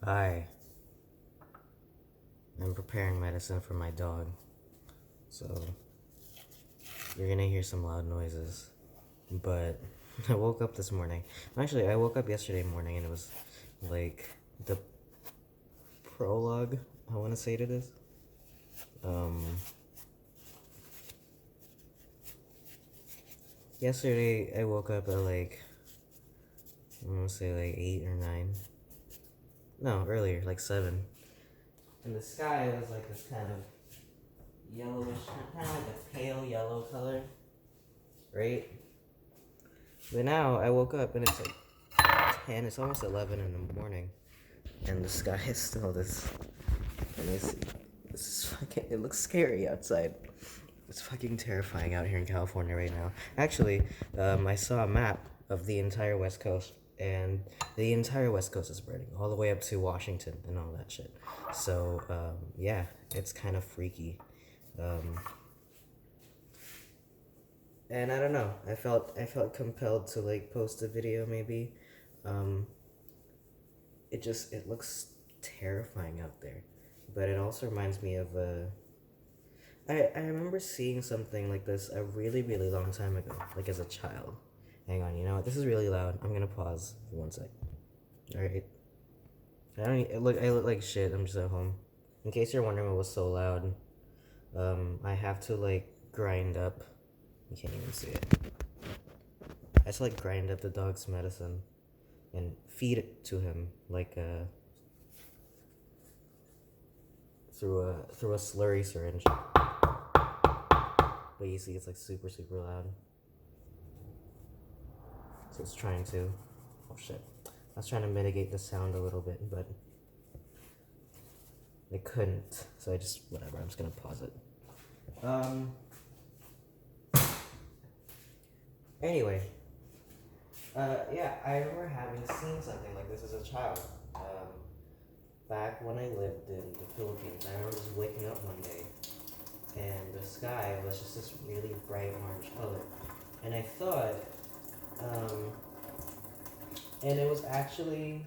Hi, I'm preparing medicine for my dog, so you're gonna hear some loud noises. But I woke up this morning. Actually, I woke up yesterday morning and it was like the prologue, I wanna say to this. Um, Yesterday I woke up at like, I'm gonna say like 8 or 9. No, earlier, like 7. And the sky was like this kind of yellowish, kind of like a pale yellow color, right? But now I woke up and it's like 10, it's almost 11 in the morning, and the sky is still this. Let me see. This is fucking. It looks scary outside. It's fucking terrifying out here in California right now. Actually, I saw a map of the entire West Coast, and the entire West Coast is burning, all the way up to Washington and all that shit. So, yeah, it's kind of freaky. Um, and I don't know. I felt compelled to like post a video maybe. Um, it looks terrifying out there, but it also reminds me of I remember seeing something like this a really long time ago, like as a child. Hang on, you know what? This is really loud. I'm gonna pause for 1 sec. All right. I look like shit. I'm just at home. In case you're wondering what was so loud, I have to like grind up. You can't even see it. I have to like grind up the dog's medicine and feed it to him like through a slurry syringe. But you see, it's like super loud. So it's trying to. Oh shit. I was trying to mitigate the sound a little bit, but I couldn't. So I just, whatever, I'm just gonna pause it. Um, anyway. Yeah, I remember having seen something like this as a child. Back when I lived in the Philippines, I remember just waking up one day and the sky was just this really bright orange color. And I thought, um, and it was actually,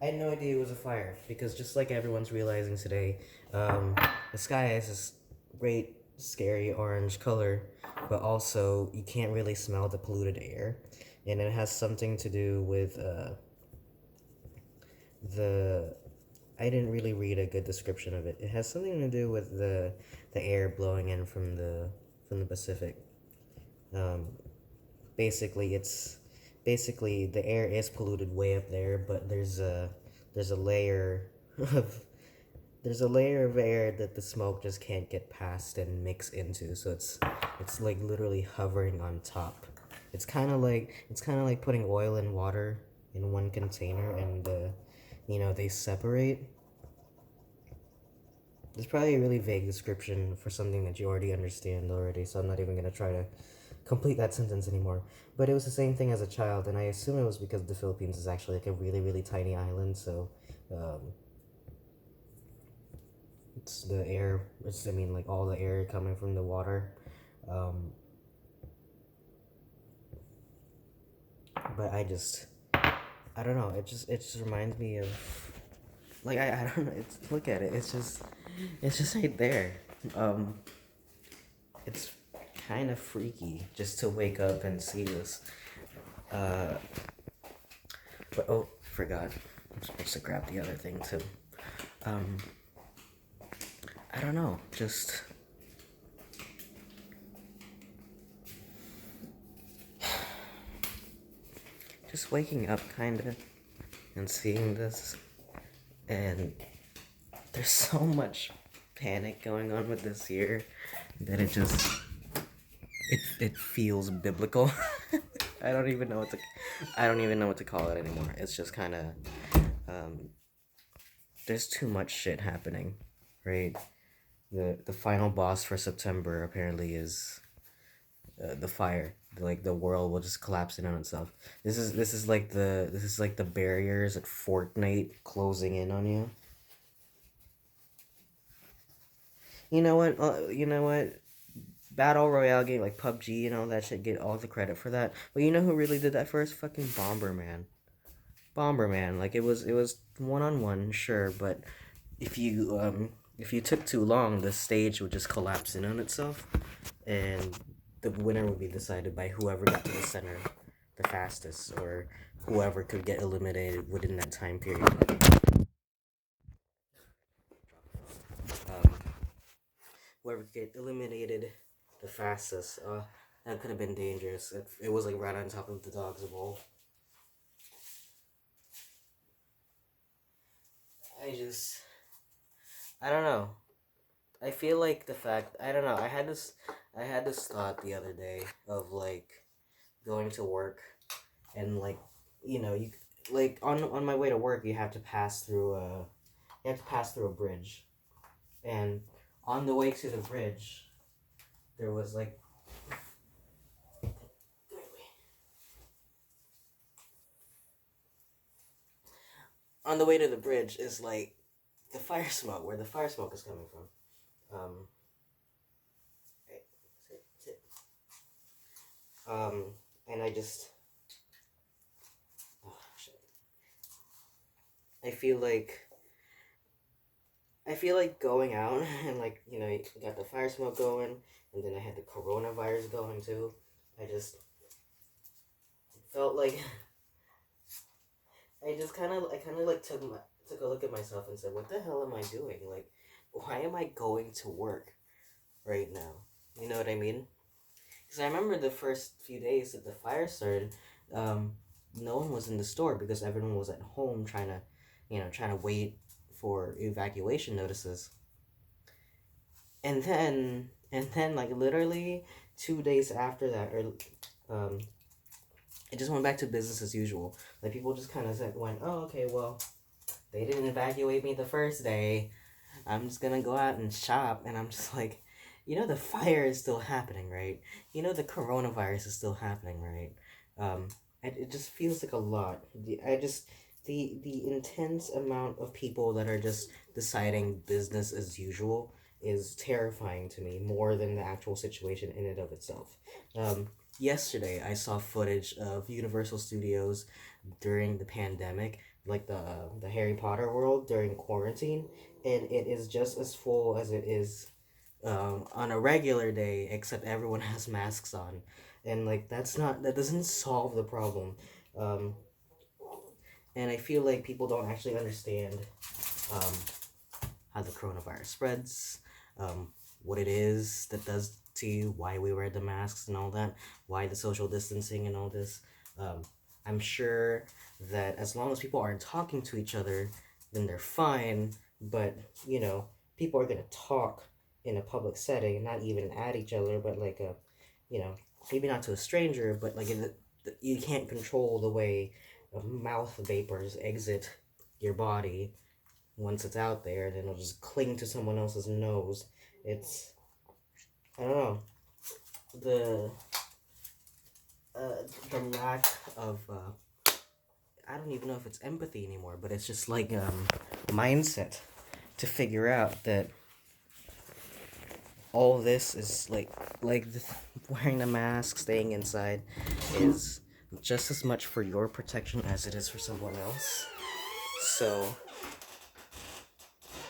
I had no idea it was a fire because just like everyone's realizing today, the sky has this great, scary orange color, but also you can't really smell the polluted air, and it has something to do with the. I didn't really read a good description of it. It has something to do with the air blowing in from the Pacific. Um, basically the air is polluted way up there, but there's a layer of there's a layer of air that the smoke just can't get past and mix into, so it's like literally hovering on top. It's kind of like putting oil and water in one container, and they separate. It's probably a really vague description for something that you already understand already, so I'm not even gonna try to complete that sentence anymore. But it was the same thing as a child, and I assume it was because the Philippines is actually like a really tiny island, so um, it's the air. It's, I mean, like all the air coming from the water. Um, but I don't know. It just reminds me of like I don't know. It's look at it. It's just right there. Um, it's kind of freaky just to wake up and see this. Uh, but oh, forgot. I'm supposed to grab the other thing too. Um, I don't know. Just waking up kind of and seeing this, and there's so much panic going on with this year that it feels biblical. I don't even know what to I don't even know what to call it anymore. It's just kind of um, there's too much shit happening, right? The final boss for September apparently is the fire. Like the world will just collapse in on itself. This is like the barriers at Fortnite closing in on you. You know what? You know what? Battle Royale game like PUBG and all that shit get all the credit for that. But you know who really did that first? Fucking Bomberman. Bomberman. Like it was one on one, sure, but if you took too long, the stage would just collapse in on itself, and the winner would be decided by whoever got to the center the fastest, or whoever could get eliminated within that time period. Um, Whoever could get eliminated the fastest. That could have been dangerous. It was like right on top of the dog's bowl. I just, I don't know. I feel like the fact I don't know. I had this thought the other day of like going to work and like you like on my way to work you have to pass through a bridge, and on the way to the bridge there was like on the way to the bridge is like the fire smoke, where the fire smoke is coming from. Sit. And I just oh, shit. I feel like going out and like you got the fire smoke going, and then I had the coronavirus going too. I just felt like I kind of like took a look at myself and said, "What the hell am I doing? Like, why am I going to work right now?" You know what I mean? Because I remember the first few days that the fire started, no one was in the store because everyone was at home trying to wait for evacuation notices. And then like literally 2 days after that, or um, it just went back to business as usual. Like people just kind of went, "Oh, okay, well, they didn't evacuate me the first day. I'm just gonna go out and shop." And I'm just like, the fire is still happening, right? The coronavirus is still happening, right? Um, it just feels like a lot. The intense amount of people that are just deciding business as usual is terrifying to me more than the actual situation in and of itself. Yesterday, I saw footage of Universal Studios during the pandemic, like the Harry Potter world during quarantine, and it is just as full as it is on a regular day, except everyone has masks on, and like that doesn't solve the problem. Um, and I feel like people don't actually understand um, how the coronavirus spreads, um, what it is that does to you, why we wear the masks and all that, why the social distancing and all this. Um, I'm sure that as long as people aren't talking to each other, then they're fine. But people are gonna talk in a public setting, not even at each other, but like you know, maybe not to a stranger, but like you can't control the way mouth vapors exit your body once it's out there, then it'll just cling to someone else's nose. It's I don't know the the lack of I don't even know if it's empathy anymore, but it's just like mindset to figure out that all this is wearing a mask, staying inside, is just as much for your protection as it is for someone else. So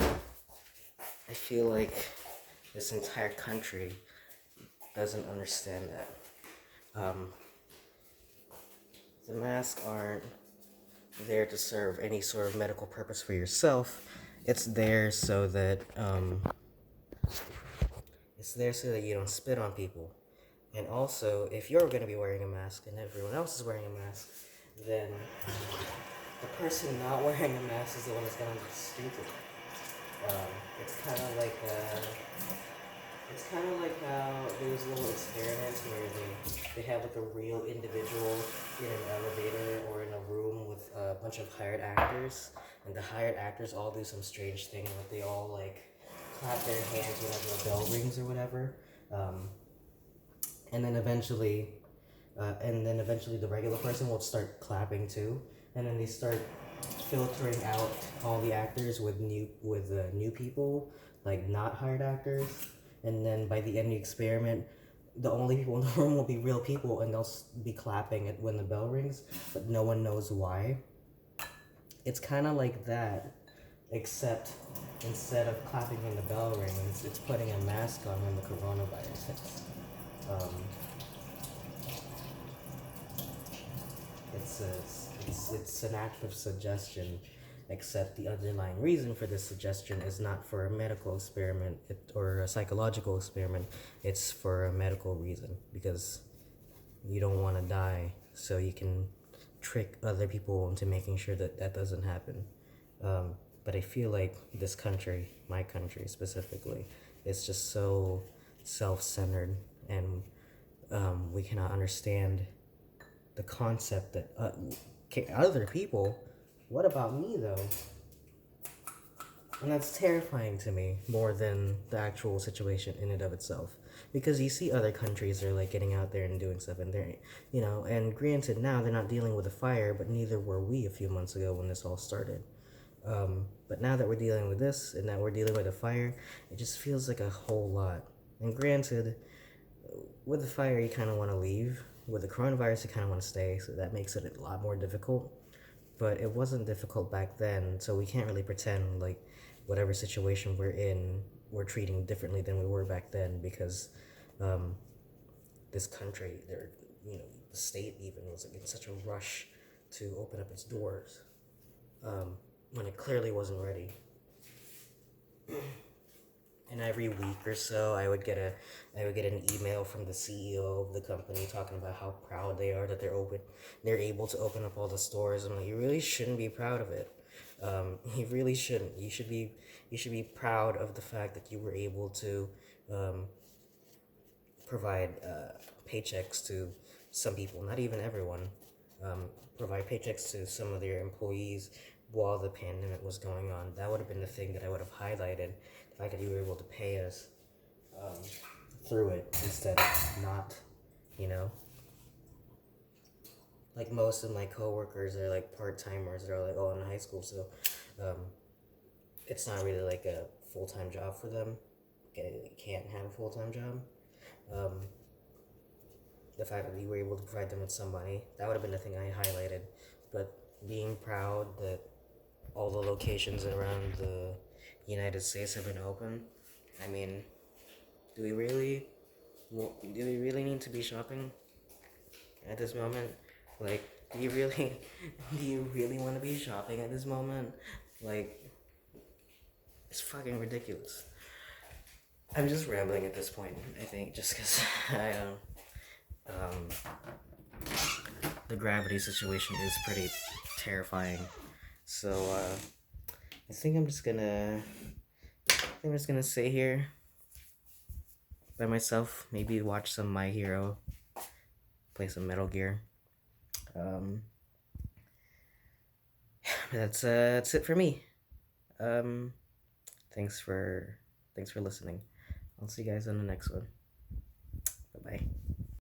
I feel like this entire country doesn't understand that. The masks aren't there to serve any sort of medical purpose for yourself. It's there so that you don't spit on people. And also, if you're going to be wearing a mask and everyone else is wearing a mask, then the person not wearing a mask is the one that's going to be stupid. Um, it's kind of like how there's little experiments where they have like a real individual in an elevator or in a room with a bunch of hired actors, and the hired actors all do some strange thing, like they all like clap their hands whenever a bell rings or whatever, um, and then eventually, the regular person will start clapping too, and then they start filtering out all the actors with new people, like not hired actors, and then by the end of the experiment, the only people in the room will be real people, and they'll be clapping it when the bell rings, but no one knows why. It's kind of like that, except instead of clapping when the bell rings, it's putting a mask on when the coronavirus hits. Um, it's an act of suggestion, except the underlying reason for this suggestion is not for a medical experiment or a psychological experiment. It's for a medical reason, because you don't want to die, so you can trick other people into making sure that that doesn't happen. But I feel like this country, my country specifically, is just so self-centered, and we cannot understand the concept that other people. What about me though? And that's terrifying to me more than the actual situation in and of itself. Because you see other countries are like getting out there and doing stuff, and they're, and granted, now they're not dealing with a fire, but neither were we a few months ago when this all started. But now that we're dealing with this, and that we're dealing with a fire, it just feels like a whole lot. And granted, with the fire, you kind of want to leave. With the coronavirus, you kind of want to stay, so that makes it a lot more difficult. But it wasn't difficult back then, so we can't really pretend like whatever situation we're in, we're treating differently than we were back then, because this country, the state even was like in such a rush to open up its doors when it clearly wasn't ready. And every week or so, I would get an email from the CEO of the company talking about how proud they are that they're able to open up all the stores. I'm like, you really shouldn't be proud of it. You really shouldn't. You should be proud of the fact that you were able to provide paychecks to some people, not even everyone. Provide paychecks to some of their employees while the pandemic was going on. That would have been the thing that I would have highlighted. The fact that you were able to pay us through it instead of not, Like most of my coworkers are like part-timers. They're like all in high school, so it's not really like a full-time job for them. They can't have a full-time job. The fact that we were able to provide them with some money, that would have been the thing I highlighted. But being proud that all the locations around the United States have been open, I mean, do we really need to be shopping at this moment? Like, do you really want to be shopping at this moment? Like, it's fucking ridiculous. I'm just rambling at this point, I think, just because I the gravity situation is pretty terrifying. So, I think I'm just gonna stay here by myself, maybe watch some My Hero, play some Metal Gear. That's it for me. Thanks for listening. I'll see you guys on the next one. Bye bye.